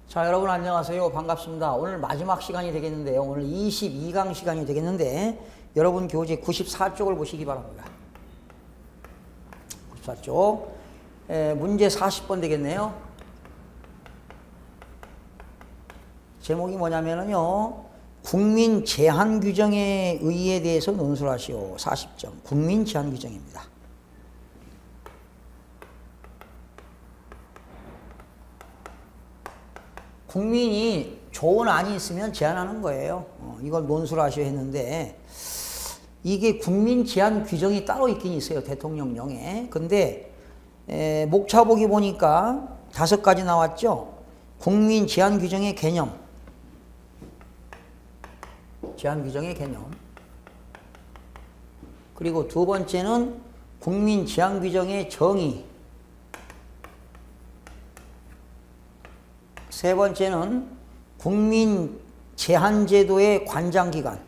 자, 여러분 안녕하세요. 반갑습니다. 오늘 마지막 시간이 되겠는데요. 오늘 22강 시간이 되겠는데 여러분 교재 94쪽을 보시기 바랍니다. 94쪽. 문제 40번 되겠네요. 제목이 뭐냐면요. 국민 제한 규정의 의의에 대해서 논술하시오. 40점. 국민 제한 규정입니다. 국민이 좋은 안이 있으면 제안하는 거예요. 이걸 논술하셔야 했는데 이게 국민 제한 규정이 따로 있긴 있어요. 대통령령에. 근데 목차보기 보니까 5가지 나왔죠. 국민 제한 규정의 개념. 제한 규정의 개념. 그리고 두 번째는 국민 제한 규정의 정의. 세 번째는 국민 제한제도의 관장기관.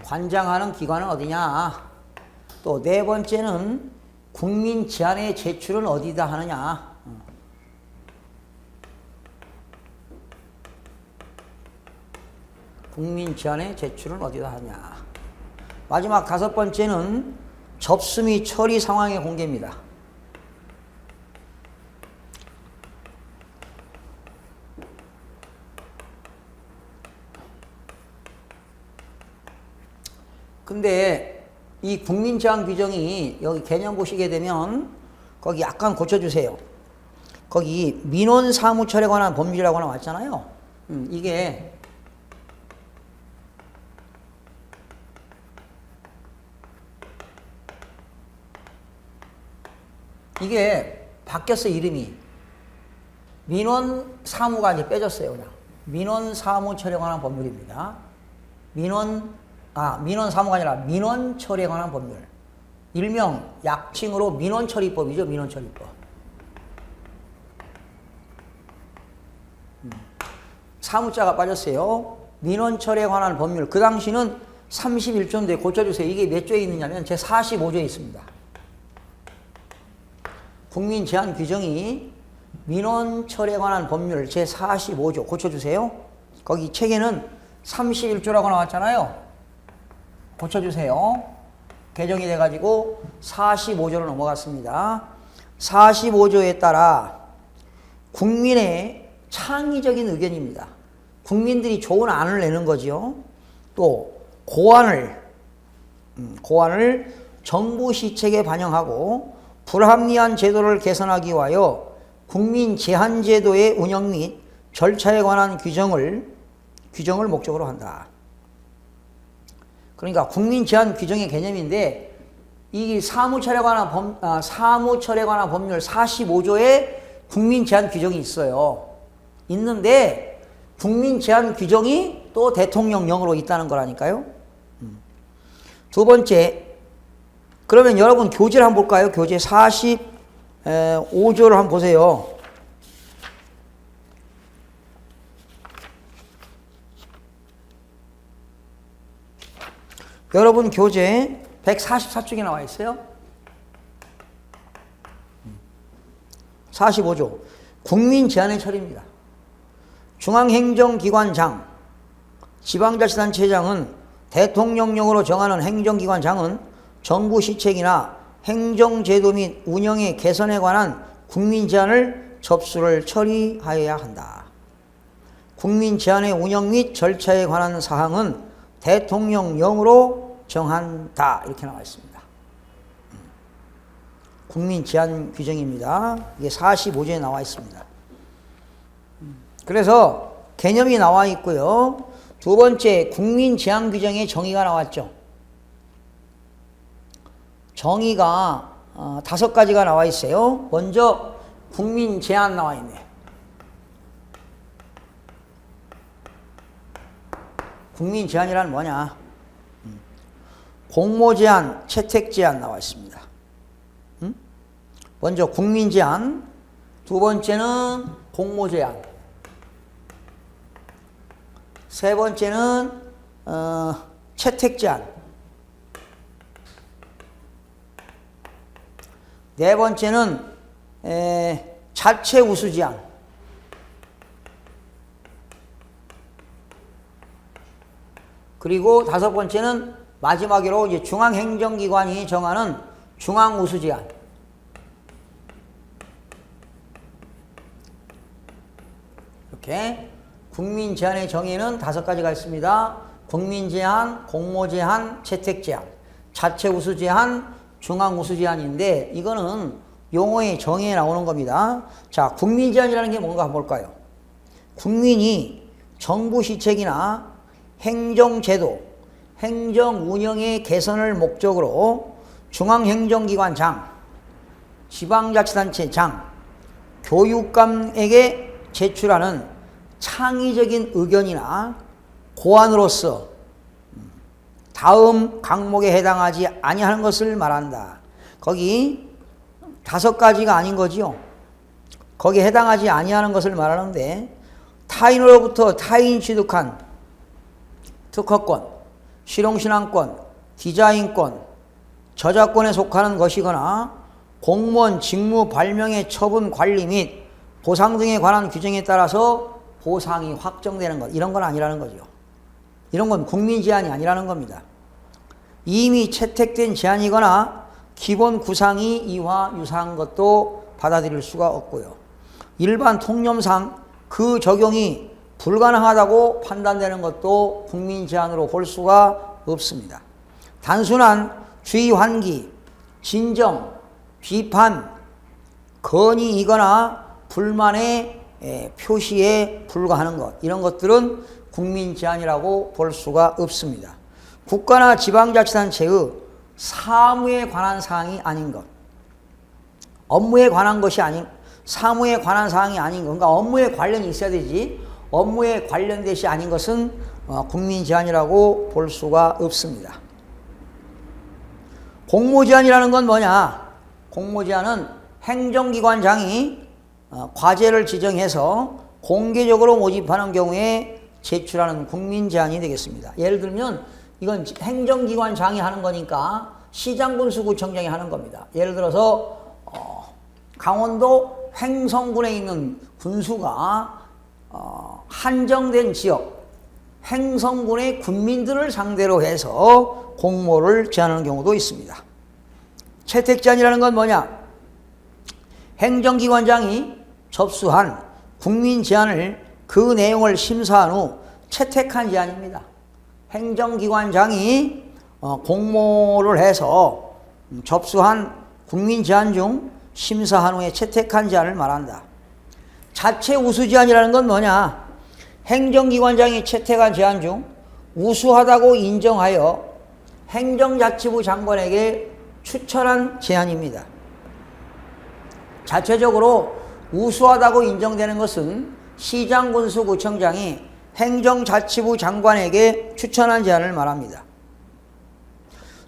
관장하는 기관은 어디냐. 또 네 번째는 국민 제안의 제출은 어디다 하느냐. 국민 제안의 제출은 어디다 하냐. 마지막 5번째는 접수 및 처리 상황의 공개입니다. 근데 이 국민 제한 규정이 여기 개념 보시게 되면 거기 약간 고쳐주세요. 거기 민원 사무처에 관한 법률이라고 나왔잖아요. 이게 바뀌었어, 이름이. 민원 사무가 이제 빼졌어요, 그냥. 민원 사무 처리에 관한 법률입니다. 민원 사무가 아니라 민원 처리에 관한 법률. 일명 약칭으로 민원 처리법이죠, 민원 처리법. 사무자가 빠졌어요. 민원 처리에 관한 법률. 그 당시는 31조인데 고쳐주세요. 이게 몇 조에 있느냐면 제 45조에 있습니다. 국민 제한 규정이 민원 처리에 관한 법률 제45조 고쳐주세요. 거기 책에는 31조라고 나왔잖아요. 고쳐주세요. 개정이 돼가지고 45조로 넘어갔습니다. 45조에 따라 국민의 창의적인 의견입니다. 국민들이 좋은 안을 내는 거죠. 또 고안을 정부 시책에 반영하고 불합리한 제도를 개선하기 위하여 국민 제한 제도의 운영 및 절차에 관한 규정을 목적으로 한다. 그러니까 국민 제한 규정의 개념인데 이 사무처에 관한 법률 45조에 국민 제한 규정이 있어요. 있는데 국민 제한 규정이 또 대통령령으로 있다는 거라니까요. 두 번째, 그러면 여러분 교재를 한번 볼까요? 교재 45조를 한번 보세요. 여러분 교재 144쪽에 나와 있어요. 45조. 국민 제한의 처리입니다. 중앙행정기관장, 지방자치단체장은 대통령령으로 정하는 행정기관장은 정부 시책이나 행정제도 및 운영의 개선에 관한 국민 제안을 접수를 처리하여야 한다. 국민 제안의 운영 및 절차에 관한 사항은 대통령령으로 정한다. 이렇게 나와 있습니다. 국민 제한 규정입니다. 이게 45조에 나와 있습니다. 그래서 개념이 나와 있고요. 두 번째, 국민 제한 규정의 정의가 나왔죠. 정의가 5가지가 나와 있어요. 먼저 국민 제한 나와 있네. 국민 제한이란 뭐냐? 공모 제한, 채택 제한 나와 있습니다. 먼저 국민 제한, 두 번째는 공모 제한, 세 번째는 채택 제한, 네 번째는 자체 우수 제한. 그리고 다섯 번째는 마지막으로 이제 중앙행정기관이 정하는 중앙우수 제한. 이렇게 국민 제한의 정의는 다섯 가지가 있습니다. 국민 제한, 공모 제한, 채택 제한, 자체 우수 제한, 중앙 우수 제한인데 이거는 용어의 정의에 나오는 겁니다. 자, 국민 제한이라는 게 뭔가 한번 볼까요? 국민이 정부 시책이나 행정제도, 행정 운영의 개선을 목적으로 중앙행정기관 장, 지방자치단체 장, 교육감에게 제출하는 창의적인 의견이나 고안으로서 다음 항목에 해당하지 아니하는 것을 말한다. 거기 다섯 가지가 아닌 거지요. 거기에 해당하지 아니하는 것을 말하는데 타인으로부터 타인 취득한 특허권, 실용신앙권, 디자인권, 저작권에 속하는 것이거나 공무원 직무 발명의 처분 관리 및 보상 등에 관한 규정에 따라서 보상이 확정되는 것, 이런 건 아니라는 거죠. 이런 건 국민 제한이 아니라는 겁니다. 이미 채택된 제한이거나 기본 구상이 이와 유사한 것도 받아들일 수가 없고요. 일반 통념상 그 적용이 불가능하다고 판단되는 것도 국민 제한으로 볼 수가 없습니다. 단순한 주의 환기, 진정, 비판, 건의이거나 불만의 표시에 불과하는 것, 이런 것들은 국민 제한이라고 볼 수가 없습니다. 국가나 지방자치단체의 사무에 관한 사항이 아닌 것, 업무에 관한 것이 아닌, 사무에 관한 사항이 아닌 것, 그러니까 업무에 관련이 있어야 되지 업무에 관련된 것이 아닌 것은 국민 제한이라고 볼 수가 없습니다. 공모 제한이라는 건 뭐냐? 공모 제한은 행정기관장이 과제를 지정해서 공개적으로 모집하는 경우에 제출하는 국민 제한이 되겠습니다. 예를 들면 이건 행정기관장이 하는 거니까 시장군수구청장이 하는 겁니다. 예를 들어서 강원도 횡성군에 있는 군수가 한정된 지역 횡성군의 군민들을 상대로 해서 공모를 제한하는 경우도 있습니다. 채택 제한이라는 건 뭐냐? 행정기관장이 접수한 국민 제안을 그 내용을 심사한 후 채택한 제안입니다. 행정기관장이 공모를 해서 접수한 국민 제안 중 심사한 후에 채택한 제안을 말한다. 자체 우수 제안이라는 건 뭐냐? 행정기관장이 채택한 제안 중 우수하다고 인정하여 행정자치부 장관에게 추천한 제안입니다. 자체적으로 우수하다고 인정되는 것은 시장군수구청장이 행정자치부 장관에게 추천한 제안을 말합니다.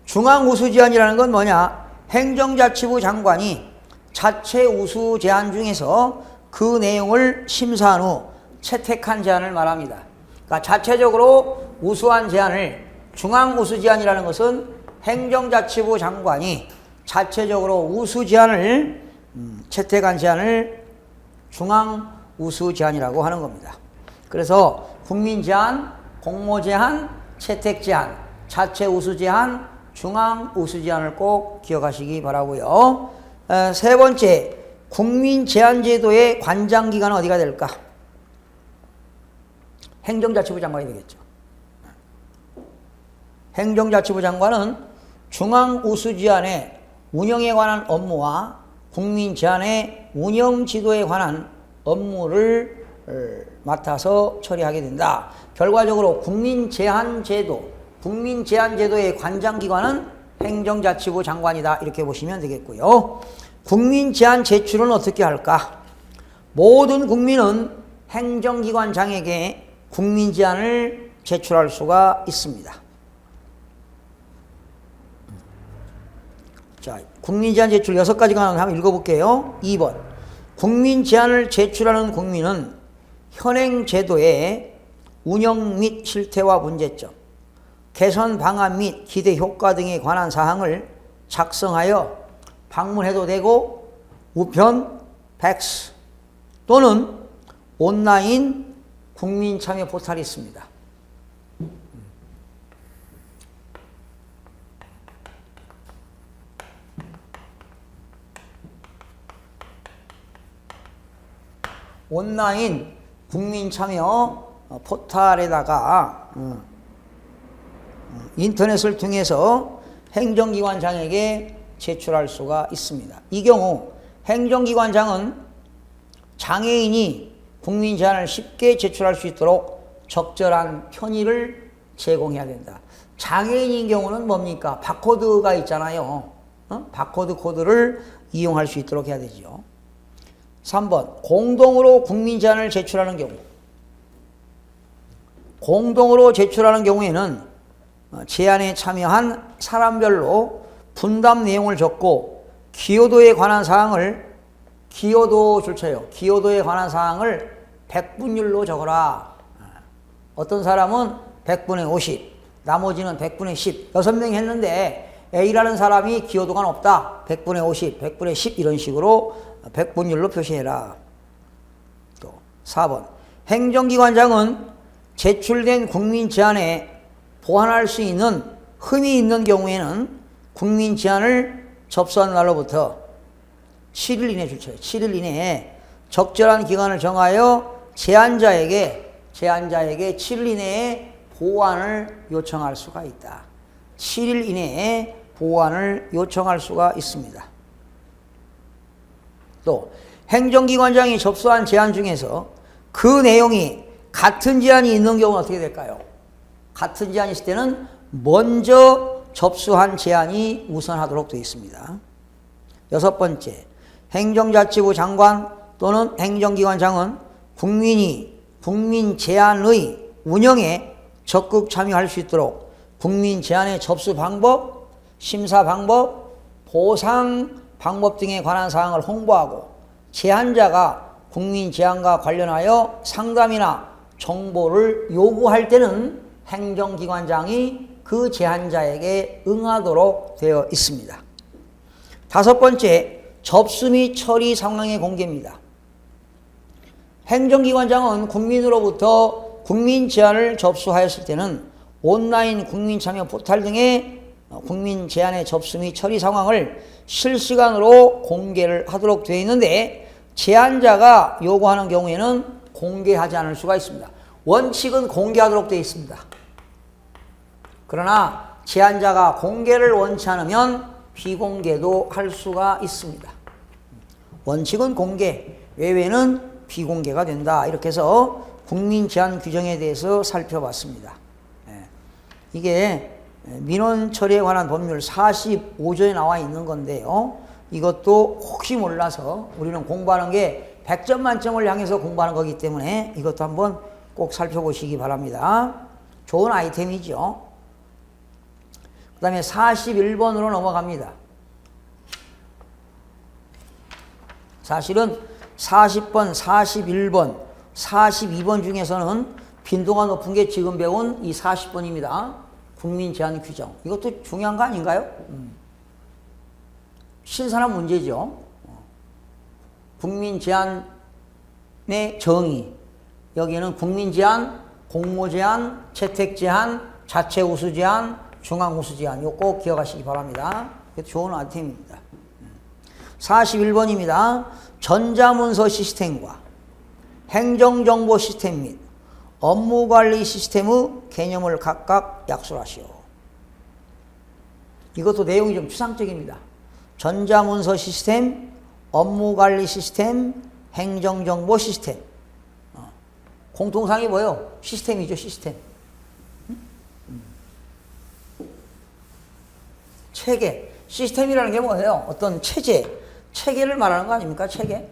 중앙우수 제안이라는 건 뭐냐? 행정자치부 장관이 자체 우수 제안 중에서 그 내용을 심사한 후 채택한 제안을 말합니다. 그러니까 자체적으로 우수한 제안을 중앙우수 제안이라는 것은 행정자치부 장관이 자체적으로 우수 제안을 채택한 제안을 중앙우수 제안이라고 하는 겁니다. 그래서 국민 제안, 공모 제안, 채택 제안, 자체 우수 제안, 중앙우수 제안을 꼭 기억하시기 바라고요. 세 번째, 국민 제안 제도의 관장 기관은 어디가 될까? 행정자치부 장관이 되겠죠. 행정자치부 장관은 중앙우수 제안의 운영에 관한 업무와 국민 제안의 운영 지도에 관한 업무를 맡아서 처리하게 된다. 결과적으로 국민 제안 제도의 관장 기관은 행정자치부 장관이다. 이렇게 보시면 되겠고요. 국민 제안 제출은 어떻게 할까? 모든 국민은 행정기관장에게 국민 제안을 제출할 수가 있습니다. 자, 국민 제안 제출 6가지가 한번 읽어볼게요. 2번. 국민 제안을 제출하는 국민은 현행 제도의 운영 및 실태와 문제점, 개선 방안 및 기대 효과 등에 관한 사항을 작성하여 방문해도 되고 우편 팩스 또는 온라인 국민참여 포털이 있습니다. 온라인 국민참여 포털에다가 인터넷을 통해서 행정기관장에게 제출할 수가 있습니다. 이 경우 행정기관장은 장애인이 국민 제안을 쉽게 제출할 수 있도록 적절한 편의를 제공해야 된다. 장애인인 경우는 뭡니까? 바코드가 있잖아요. 바코드 코드를 이용할 수 있도록 해야 되죠. 3번 공동으로 국민 제안을 제출하는 경우 공동으로 제출하는 경우에는 제안에 참여한 사람별로 분담 내용을 적고 기여도에 관한 사항을 기여도 줄쳐요. 기여도에 관한 사항을 100분율로 적어라. 어떤 사람은 100분의 50, 나머지는 100분의 10. 6명이 했는데 A라는 사람이 기여도가 높다. 100분의 50, 100분의 10 이런 식으로 100분율로 표시해라. 또 4번 행정기관장은 제출된 국민 제안에 보완할 수 있는 흠이 있는 경우에는 국민 제안을 접수한 날로부터 7일 이내 줄쳐요. 7일 이내에 적절한 기간을 정하여 제안자에게 7일 이내에 보완을 요청할 수가 있다. 7일 이내에 보완을 요청할 수가 있습니다. 또 행정기관장이 접수한 제안 중에서 그 내용이 같은 제안이 있는 경우는 어떻게 될까요? 같은 제안이 있을 때는 먼저 접수한 제안이 우선하도록 되어 있습니다. 6번째, 행정자치부 장관 또는 행정기관장은 국민이 국민 제안의 운영에 적극 참여할 수 있도록 국민 제안의 접수 방법, 심사 방법, 보상 방법 등에 관한 사항을 홍보하고 제안자가 국민 제안과 관련하여 상담이나 정보를 요구할 때는 행정기관장이 그 제안자에게 응하도록 되어 있습니다. 5번째, 접수 및 처리 상황의 공개입니다. 행정기관장은 국민으로부터 국민 제안을 접수하였을 때는 온라인 국민참여 포털 등의 국민 제안의 접수 및 처리 상황을 실시간으로 공개를 하도록 되어 있는데 제안자가 요구하는 경우에는 공개하지 않을 수가 있습니다. 원칙은 공개하도록 되어 있습니다. 그러나 제안자가 공개를 원치 않으면 비공개도 할 수가 있습니다. 원칙은 공개, 외에는 비공개가 된다. 이렇게 해서 국민 제안 규정에 대해서 살펴봤습니다. 이게 민원 처리에 관한 법률 45조에 나와 있는 건데요. 이것도 혹시 몰라서 우리는 공부하는 게 100점 만점을 향해서 공부하는 거기 때문에 이것도 한번 꼭 살펴보시기 바랍니다. 좋은 아이템이죠. 그 다음에 41번으로 넘어갑니다. 사실은 40번, 41번, 42번 중에서는 빈도가 높은 게 지금 배운 이 40번입니다. 국민 제안 규정. 이것도 중요한 거 아닌가요? 신선한 문제죠. 국민 제안의 정의. 여기에는 국민 제안, 공모 제안, 채택 제안, 자체 우수 제안, 중앙 우수 제안. 이거 꼭 기억하시기 바랍니다. 이것도 좋은 아이템입니다. 41번입니다. 전자문서 시스템과 행정정보 시스템 및 업무관리 시스템의 개념을 각각 약술하시오. 이것도 내용이 좀 추상적입니다. 전자문서 시스템, 업무관리 시스템, 행정정보 시스템. 공통상이 뭐예요? 시스템이죠, 시스템. 체계. 시스템이라는 게 뭐예요? 어떤 체제. 체계를 말하는 거 아닙니까? 체계.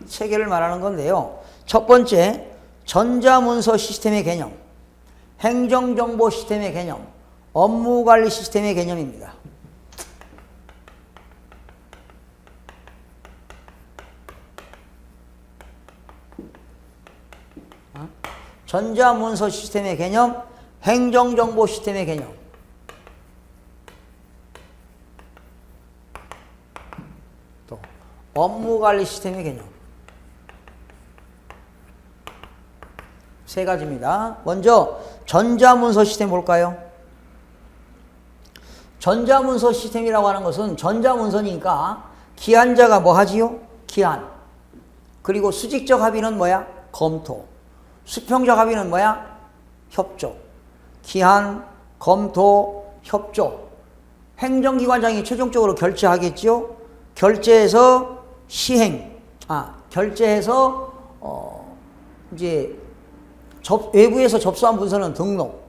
체계를 말하는 건데요. 첫 번째, 전자문서 시스템의 개념, 행정정보 시스템의 개념, 업무관리 시스템의 개념입니다. 전자문서 시스템의 개념, 행정정보 시스템의 개념. 또 업무관리 시스템의 개념. 세 가지입니다. 먼저 전자문서 시스템 볼까요? 전자문서 시스템이라고 하는 것은 전자문서니까 기한자가 뭐 하지요? 기한. 그리고 수직적 합의는 뭐야? 검토. 수평적 합의는 뭐야? 협조. 기한, 검토, 협조. 행정기관장이 최종적으로 결재하겠지요? 결재해서 시행. 결재해서 이제 외부에서 접수한 문서는 등록.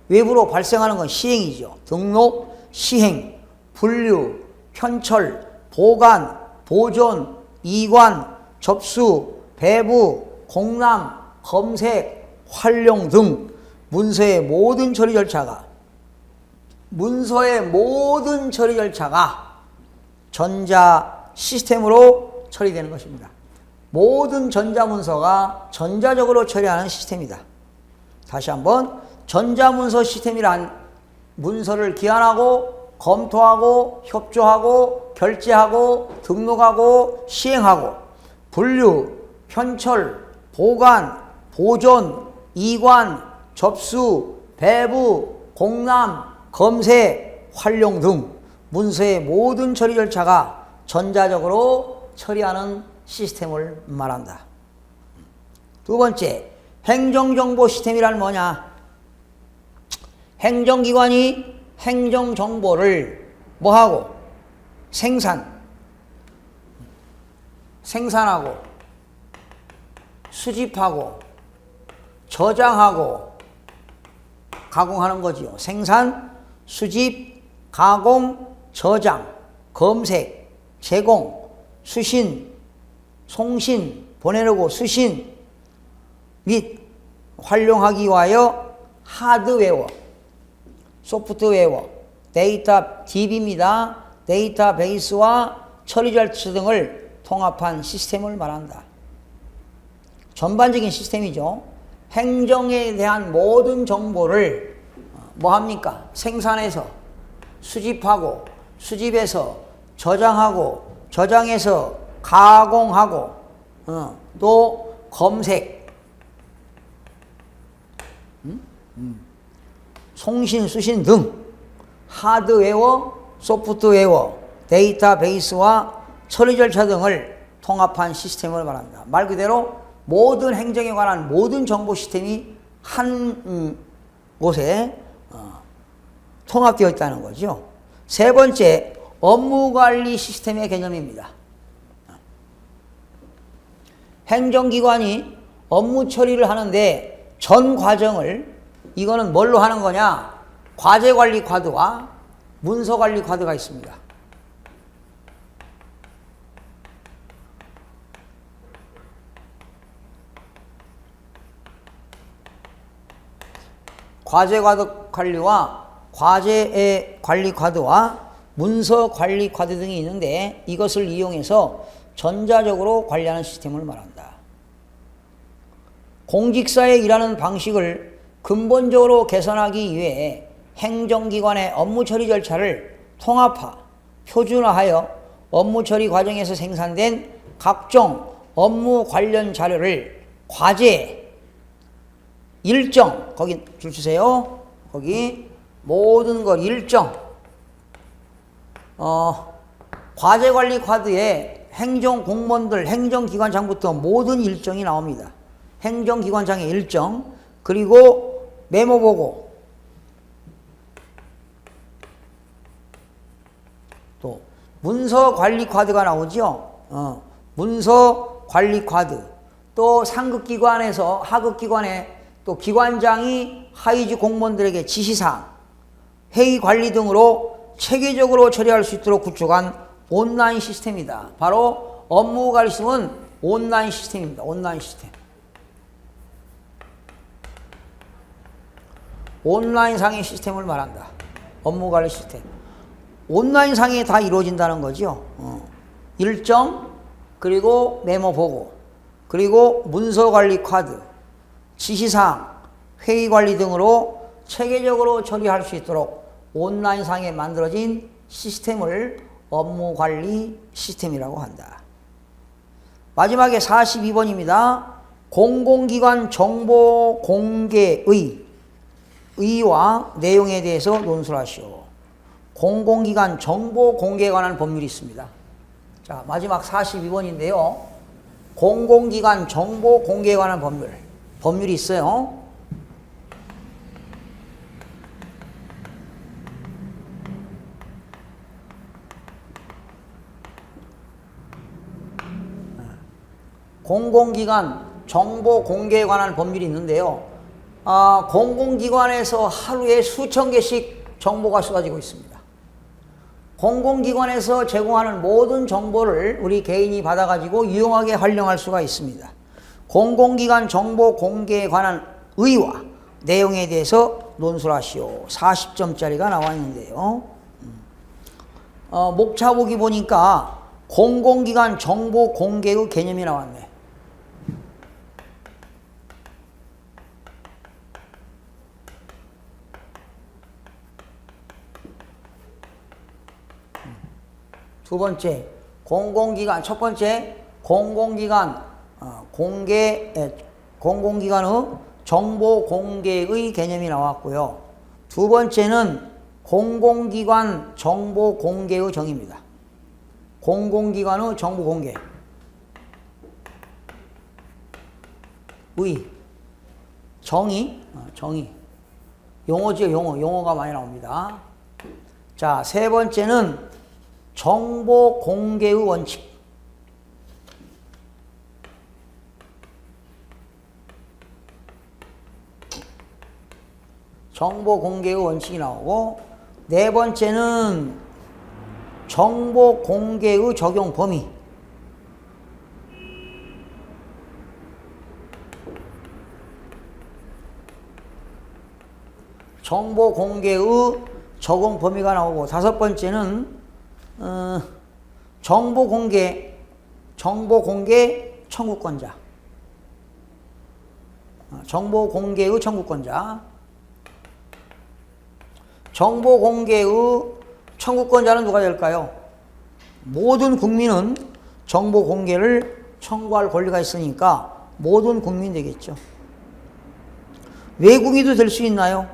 외부로 발생하는 건 시행이죠. 등록, 시행, 분류, 편철, 보관, 보존, 이관, 접수, 배부, 공람, 검색, 활용 등 문서의 모든 처리 절차가 전자 시스템으로 처리되는 것입니다. 모든 전자문서가 전자적으로 처리하는 시스템이다. 다시 한번, 전자문서 시스템이란 문서를 기한하고 검토하고 협조하고 결재하고 등록하고 시행하고 분류, 편철, 보관, 보존, 이관, 접수, 배부, 공람, 검색, 활용 등 문서의 모든 처리 절차가 전자적으로 처리하는 시스템을 말한다. 두 번째, 행정정보 시스템이란 뭐냐? 행정기관이 행정정보를 뭐하고? 생산하고 수집하고 저장하고 가공하는 거지요. 생산, 수집, 가공, 저장, 검색, 제공, 수신, 송신, 보내려고 수신 및 활용하기 위하여 하드웨어, 소프트웨어, 데이터 DB입니다. 데이터베이스와 처리 절차 등을 통합한 시스템을 말한다. 전반적인 시스템이죠. 행정에 대한 모든 정보를 뭐 합니까? 생산해서 수집하고 수집해서 저장하고 저장해서 가공하고 또 검색, 송신, 수신 등 하드웨어, 소프트웨어, 데이터베이스와 처리 절차 등을 통합한 시스템을 말한다. 말 그대로 모든 행정에 관한 모든 정보 시스템이 한 곳에 통합되어 있다는 거죠. 세 번째, 업무관리 시스템의 개념입니다. 행정기관이 업무 처리를 하는데 전 과정을 이거는 뭘로 하는 거냐? 과제관리 과드와 문서관리 과드가 있습니다. 과제 관리와 과제의 관리 과드와 문서 관리 과드 등이 있는데 이것을 이용해서 전자적으로 관리하는 시스템을 말한다. 공직사의 일하는 방식을 근본적으로 개선하기 위해 행정기관의 업무 처리 절차를 통합화, 표준화하여 업무 처리 과정에서 생산된 각종 업무 관련 자료를 과제, 일정, 거기 줄 주세요. 거기 모든 걸 일정. 과제관리 과드에 행정공무원들, 행정기관장부터 모든 일정이 나옵니다. 행정기관장의 일정, 그리고 메모보고, 또 문서관리 과드가 나오죠. 문서관리 과드. 또 상급기관에서 하급기관에 또 기관장이 하위직 공무원들에게 지시사항, 회의 관리 등으로 체계적으로 처리할 수 있도록 구축한 온라인 시스템이다. 바로 업무관리 시스템은 온라인 시스템입니다. 온라인 시스템. 온라인상의 시스템을 말한다. 업무관리 시스템. 온라인상에 다 이루어진다는 거죠. 일정, 그리고 메모 보고, 그리고 문서관리 카드, 지시사항, 회의관리 등으로 체계적으로 처리할 수 있도록 온라인상에 만들어진 시스템을 업무관리 시스템이라고 한다. 마지막에 42번입니다. 공공기관 정보 공개의 의의와 내용에 대해서 논술을 하시오. 공공기관 정보 공개에 관한 법률이 있습니다. 자, 마지막 42번인데요. 공공기관 정보 공개에 관한 법률이 있어요. 공공기관 정보 공개에 관한 법률이 있는데요. 공공기관에서 하루에 수천 개씩 정보가 쏟아지고 있습니다. 공공기관에서 제공하는 모든 정보를 우리 개인이 받아가지고 유용하게 활용할 수가 있습니다. 공공기관 정보 공개에 관한 의의와 내용에 대해서 논술하시오. 40점짜리가 나와 있는데요. 목차보기 보니까 공공기관 정보 공개의 개념이 나왔네. 두 번째, 공공기관, 첫 번째, 공공기관의 정보 공개의 개념이 나왔고요. 두 번째는 공공기관 정보 공개의 정의입니다. 공공기관의 정보 공개. 정의. 용어죠, 용어가 많이 나옵니다. 자, 세 번째는 정보 공개의 원칙. 정보 공개의 원칙이 나오고, 네 번째는 정보 공개의 적용 범위. 정보 공개의 적용 범위가 나오고, 다섯 번째는 정보 공개 청구권자. 정보 공개의 청구권자. 정보 공개의 청구권자는 누가 될까요? 모든 국민은 정보 공개를 청구할 권리가 있으니까 모든 국민 되겠죠. 외국인도 될 수 있나요?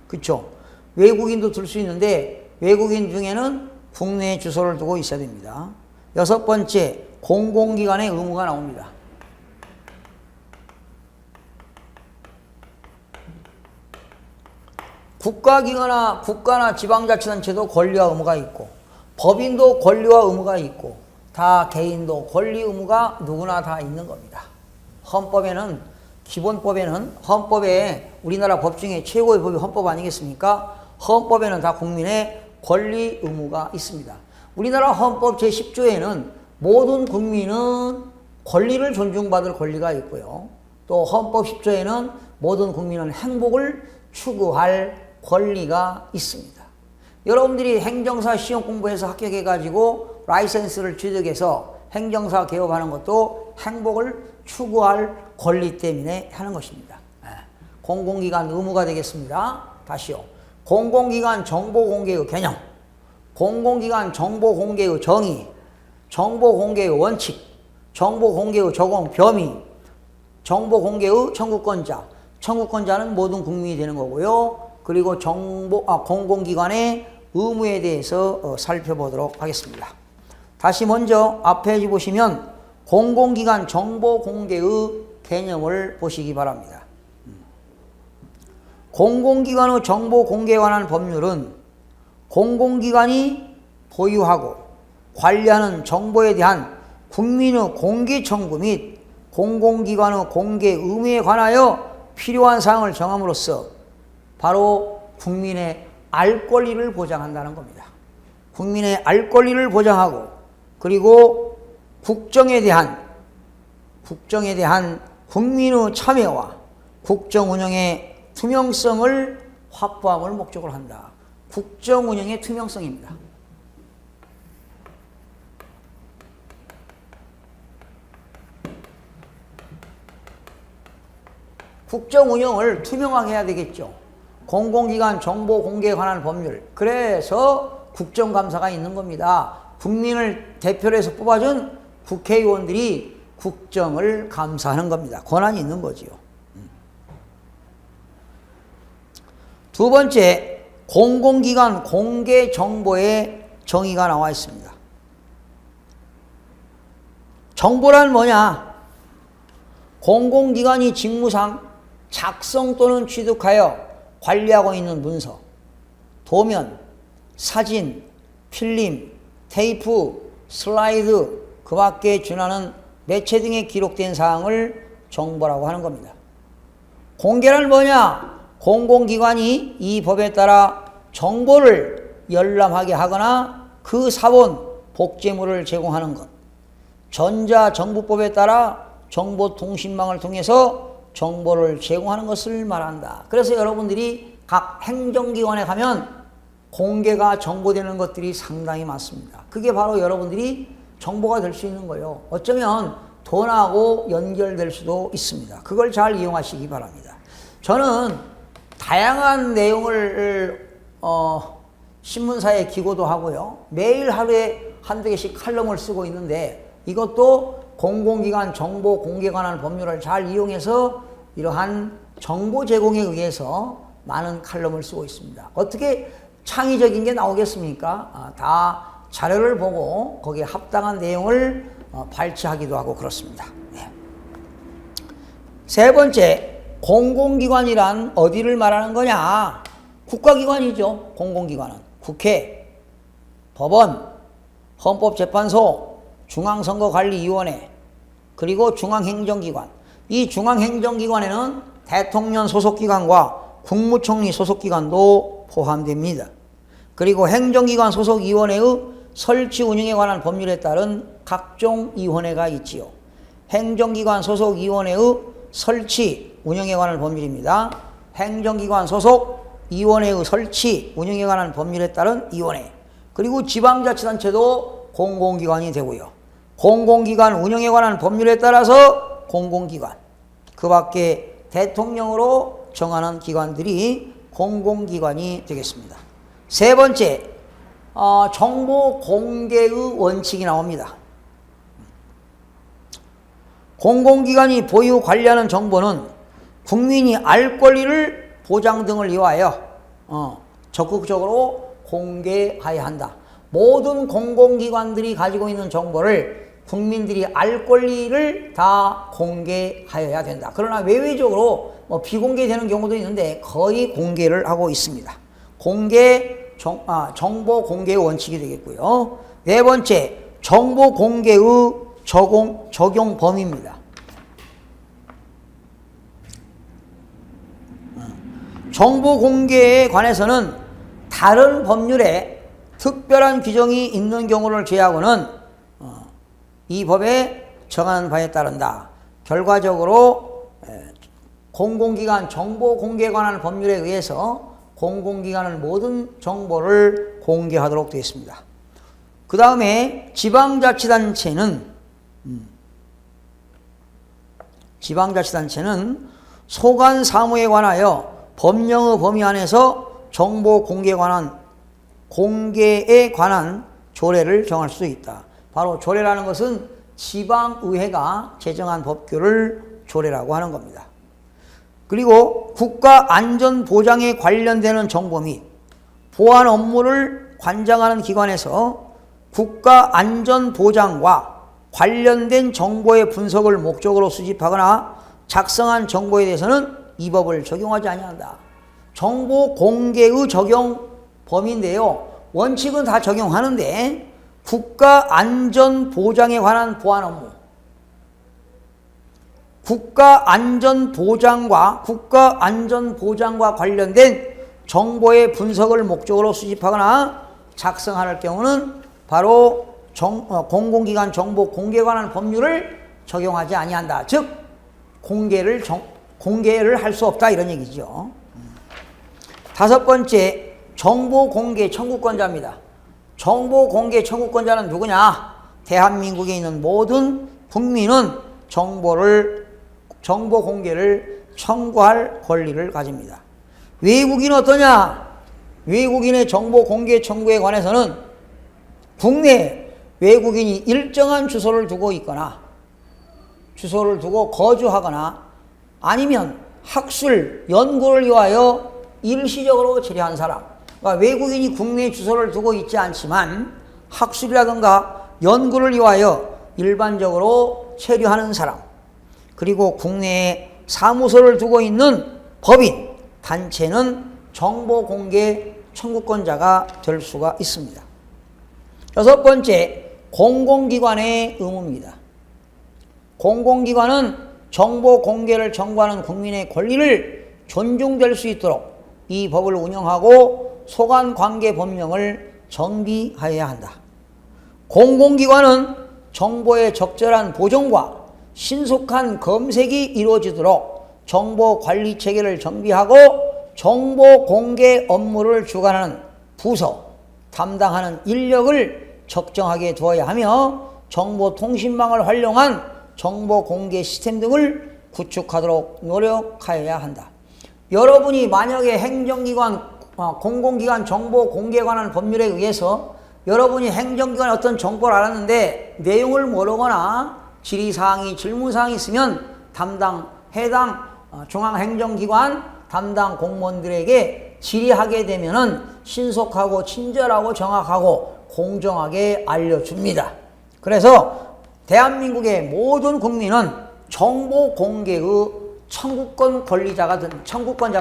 그렇죠. 외국인도 들 수 있는데 외국인 중에는 국내에 주소를 두고 있어야 됩니다. 여섯 번째, 공공기관의 의무가 나옵니다. 국가나 지방자치단체도 권리와 의무가 있고, 법인도 권리와 의무가 있고, 다 개인도 권리 의무가 누구나 다 있는 겁니다. 헌법에 우리나라 법 중에 최고의 법이 헌법 아니겠습니까? 헌법에는 다 국민의 권리 의무가 있습니다. 우리나라 헌법 제10조에는 모든 국민은 권리를 존중받을 권리가 있고요. 또 헌법 10조에는 모든 국민은 행복을 추구할 권리가 있습니다. 여러분들이 행정사 시험 공부해서 합격해가지고 라이센스를 취득해서 행정사 개업하는 것도 행복을 추구할 권리 때문에 하는 것입니다. 공공기관 의무가 되겠습니다. 다시요. 공공기관 정보 공개의 개념, 공공기관 정보 공개의 정의, 정보 공개의 원칙, 정보 공개의 적용 범위, 정보 공개의 청구권자. 청구권자는 모든 국민이 되는 거고요. 그리고 공공기관의 의무에 대해서 살펴보도록 하겠습니다. 다시 먼저 앞에 보시면 공공기관 정보 공개의 개념을 보시기 바랍니다. 공공기관의 정보 공개에 관한 법률은 공공기관이 보유하고 관리하는 정보에 대한 국민의 공개 청구 및 공공기관의 공개 의무에 관하여 필요한 사항을 정함으로써 바로 국민의 알 권리를 보장한다는 겁니다. 국민의 알 권리를 보장하고, 그리고 국정에 대한 국민의 참여와 국정 운영의 투명성을 확보함을 목적으로 한다. 국정 운영의 투명성입니다. 국정 운영을 투명하게 해야 되겠죠. 공공기관 정보 공개에 관한 법률. 그래서 국정감사가 있는 겁니다. 국민을 대표로 해서 뽑아준 국회의원들이 국정을 감사하는 겁니다. 권한이 있는 거지요. 두 번째, 공공기관 공개 정보의 정의가 나와 있습니다. 정보란 뭐냐? 공공기관이 직무상 작성 또는 취득하여 관리하고 있는 문서, 도면, 사진, 필름, 테이프, 슬라이드, 그 밖에 준하는 매체 등에 기록된 사항을 정보라고 하는 겁니다. 공개란 뭐냐? 공공기관이 이 법에 따라 정보를 열람하게 하거나 그 사본, 복제물을 제공하는 것. 전자정부법에 따라 정보통신망을 통해서 정보를 제공하는 것을 말한다. 그래서 여러분들이 각 행정기관에 가면 공개가 정보되는 것들이 상당히 많습니다. 그게 바로 여러분들이 정보가 될 수 있는 거예요. 어쩌면 돈하고 연결될 수도 있습니다. 그걸 잘 이용하시기 바랍니다. 저는 다양한 내용을 신문사에 기고도 하고요. 매일 하루에 한두 개씩 칼럼을 쓰고 있는데 이것도 공공기관 정보 공개에 관한 법률을 잘 이용해서 이러한 정보 제공에 의해서 많은 칼럼을 쓰고 있습니다. 어떻게 창의적인 게 나오겠습니까? 다 자료를 보고 거기에 합당한 내용을 발췌하기도 하고 그렇습니다. 네. 세 번째, 공공기관이란 어디를 말하는 거냐? 국가기관이죠. 공공기관은 국회, 법원, 헌법재판소, 중앙선거관리위원회, 그리고 중앙행정기관. 이 중앙행정기관에는 대통령 소속기관과 국무총리 소속기관도 포함됩니다. 그리고 행정기관 소속위원회의 설치 운영에 관한 법률에 따른 각종 위원회가 있지요. 행정기관 소속위원회의 설치 운영에 관한 법률입니다. 행정기관 소속위원회의 설치 운영에 관한 법률에 따른 위원회. 그리고 지방자치단체도 공공기관이 되고요. 공공기관 운영에 관한 법률에 따라서 공공기관, 그 밖에 대통령으로 정하는 기관들이 공공기관이 되겠습니다. 세 번째, 정보 공개의 원칙이 나옵니다. 공공기관이 보유 관리하는 정보는 국민이 알 권리를 보장 등을 위하여 적극적으로 공개해야 한다. 모든 공공기관들이 가지고 있는 정보를 국민들이 알 권리를 다 공개하여야 된다. 그러나 외외적으로 비공개되는 경우도 있는데 거의 공개를 하고 있습니다. 정보 공개의 원칙이 되겠고요. 네 번째, 정보 공개의 적용 범위입니다. 정보 공개에 관해서는 다른 법률에 특별한 규정이 있는 경우를 제외하고는 이 법에 정한 바에 따른다. 결과적으로 공공기관 정보 공개에 관한 법률에 의해서 공공기관은 모든 정보를 공개하도록 되어 있습니다. 그 다음에 지방자치단체는 소관 사무에 관하여 법령의 범위 안에서 정보 공개에 관한 조례를 정할 수 있다. 바로 조례라는 것은 지방의회가 제정한 법규를 조례라고 하는 겁니다. 그리고 국가안전보장에 관련되는 정보 및 보안 업무를 관장하는 기관에서 국가안전보장과 관련된 정보의 분석을 목적으로 수집하거나 작성한 정보에 대해서는 이 법을 적용하지 아니한다. 정보 공개의 적용 범위인데요. 원칙은 다 적용하는데 국가안전보장에 관한 보안 업무, 국가안전보장과 관련된 정보의 분석을 목적으로 수집하거나 작성할 경우는 바로 공공기관 정보 공개에 관한 법률을 적용하지 아니한다. 즉 공개를 할 수 없다 이런 얘기죠. 다섯 번째, 정보 공개 청구권자입니다. 정보 공개 청구권자는 누구냐? 대한민국에 있는 모든 국민은 정보 공개를 청구할 권리를 가집니다. 외국인은 어떠냐? 외국인의 정보 공개 청구에 관해서는 국내 외국인이 일정한 주소를 두고 있거나 주소를 두고 거주하거나 아니면 학술, 연구를 위하여 일시적으로 체류한 사람, 그러니까 외국인이 국내에 주소를 두고 있지 않지만 학술이라든가 연구를 위하여 일반적으로 체류하는 사람, 그리고 국내에 사무소를 두고 있는 법인, 단체는 정보 공개 청구권자가 될 수가 있습니다. 여섯 번째, 공공기관의 의무입니다. 공공기관은 정보 공개를 청구하는 국민의 권리를 존중될 수 있도록 이 법을 운영하고 소관관계 법령을 정비하여야 한다. 공공기관은 정보의 적절한 보존과 신속한 검색이 이루어지도록 정보 관리 체계를 정비하고 정보 공개 업무를 주관하는 부서, 담당하는 인력을 적정하게 두어야 하며 정보통신망을 활용한 정보 공개 시스템 등을 구축하도록 노력하여야 한다. 여러분이 만약에 행정기관, 공공기관 정보 공개에 관한 법률에 의해서 여러분이 행정기관의 어떤 정보를 알았는데 내용을 모르거나 질의사항이, 질문사항이 있으면 해당 중앙행정기관 담당 공무원들에게 질의하게 되면은 신속하고 친절하고 정확하고 공정하게 알려줍니다. 그래서 대한민국의 모든 국민은 정보 공개의 청구권자가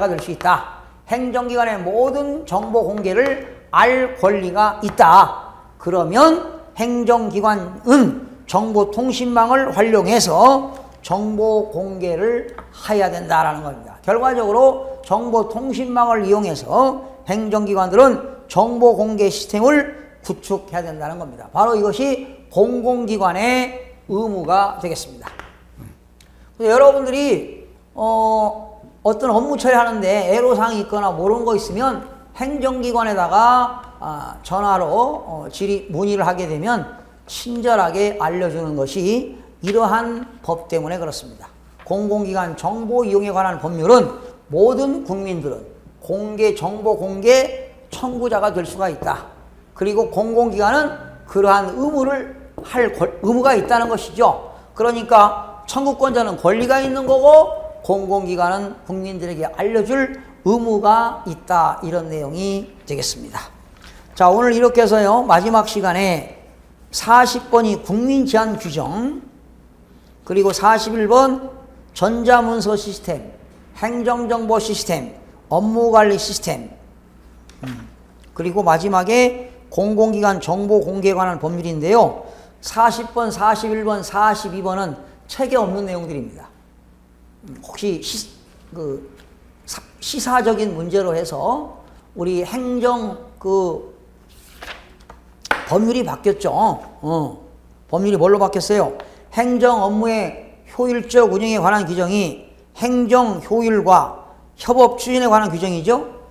될 수 있다. 행정기관의 모든 정보 공개를 알 권리가 있다. 그러면 행정기관은 정보통신망을 활용해서 정보 공개를 해야 된다라는 겁니다. 결과적으로 정보통신망을 이용해서 행정기관들은 정보 공개 시스템을 구축해야 된다는 겁니다. 바로 이것이 공공기관의 의무가 되겠습니다. 여러분들이 어떤 업무 처리하는데 애로사항이 있거나 모르는 거 있으면 행정기관에다가 전화로 문의를 하게 되면 친절하게 알려주는 것이 이러한 법 때문에 그렇습니다. 공공기관 정보 이용에 관한 법률은 모든 국민들은 정보 공개 청구자가 될 수가 있다. 그리고 공공기관은 그러한 의무가 있다는 것이죠. 그러니까 청구권자는 권리가 있는 거고 공공기관은 국민들에게 알려줄 의무가 있다. 이런 내용이 되겠습니다. 자, 오늘 이렇게 해서요, 마지막 시간에 40번이 국민제한 규정, 그리고 41번 전자문서 시스템, 행정정보 시스템, 업무관리 시스템, 그리고 마지막에 공공기관 정보 공개에 관한 법률인데요. 40번, 41번, 42번은 책에 없는 내용들입니다. 혹시 시사적인 문제로 해서 우리 행정 법률이 바뀌었죠. 법률이 뭘로 바뀌었어요? 행정 업무의 효율적 운영에 관한 규정이 행정 효율과 협업 추진에 관한 규정이죠.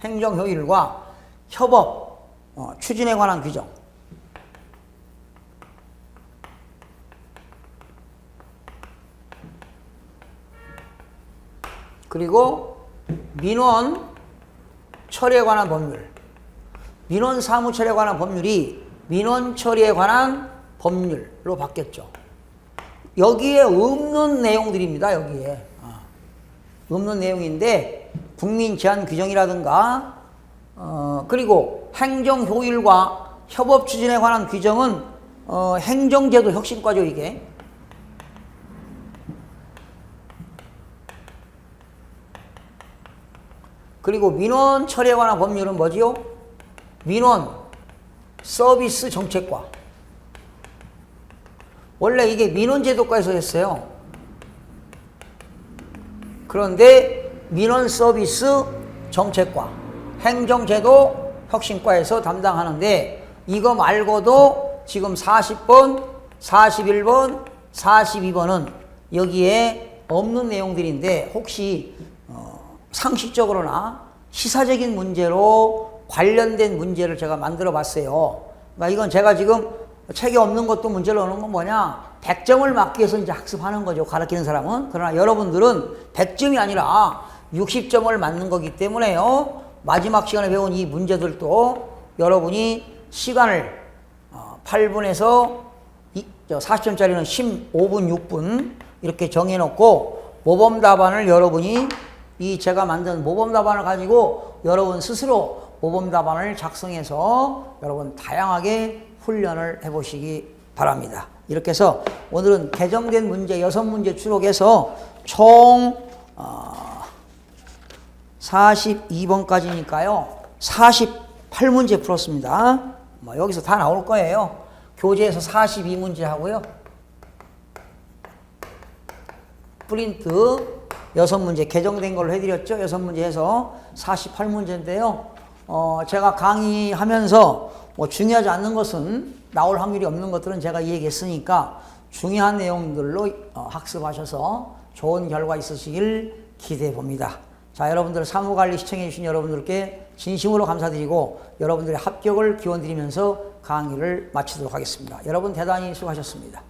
행정 효율과 협업 추진에 관한 규정. 그리고 민원 처리에 관한 법률. 민원 사무 처리에 관한 법률이 민원 처리에 관한 법률로 바뀌었죠. 여기에 없는 내용들입니다. 여기에 없는 내용인데 국민 제한 규정이라든가 그리고 행정 효율과 협업 추진에 관한 규정은 행정제도 혁신과죠. 이게 그리고 민원 처리에 관한 법률은 뭐지요? 민원 서비스 정책과. 원래 이게 민원제도과에서 했어요. 그런데 민원 서비스 정책과, 행정제도 혁신과에서 담당하는데 이거 말고도 지금 40번, 41번, 42번은 여기에 없는 내용들인데 혹시 상식적으로나 시사적인 문제로 관련된 문제를 제가 만들어 봤어요. 그러니까 이건 제가 지금 책에 없는 것도 문제로 넣는 건 뭐냐? 100점을 맞기 위해서 이제 학습하는 거죠. 가르치는 사람은. 그러나 여러분들은 100점이 아니라 60점을 맞는 거기 때문에요. 마지막 시간에 배운 이 문제들도 여러분이 시간을 8분에서 40점짜리는 15분, 6분 이렇게 정해놓고 모범 답안을 여러분이 이 제가 만든 모범 답안을 가지고 여러분 스스로 모범 답안을 작성해서 여러분 다양하게 훈련을 해보시기 바랍니다. 이렇게 해서 오늘은 개정된 문제 6문제 추록해서 총 42번까지니까요. 48문제 풀었습니다. 뭐 여기서 다 나올 거예요. 교재에서 42문제 하고요. 프린트 6문제 개정된 걸로 해드렸죠. 6문제 해서 48문제인데요. 제가 강의하면서 뭐 중요하지 않는 것은 나올 확률이 없는 것들은 제가 얘기했으니까 중요한 내용들로 학습하셔서 좋은 결과 있으시길 기대해 봅니다. 자, 여러분들 사무관리 시청해 주신 여러분들께 진심으로 감사드리고 여러분들의 합격을 기원드리면서 강의를 마치도록 하겠습니다. 여러분 대단히 수고하셨습니다.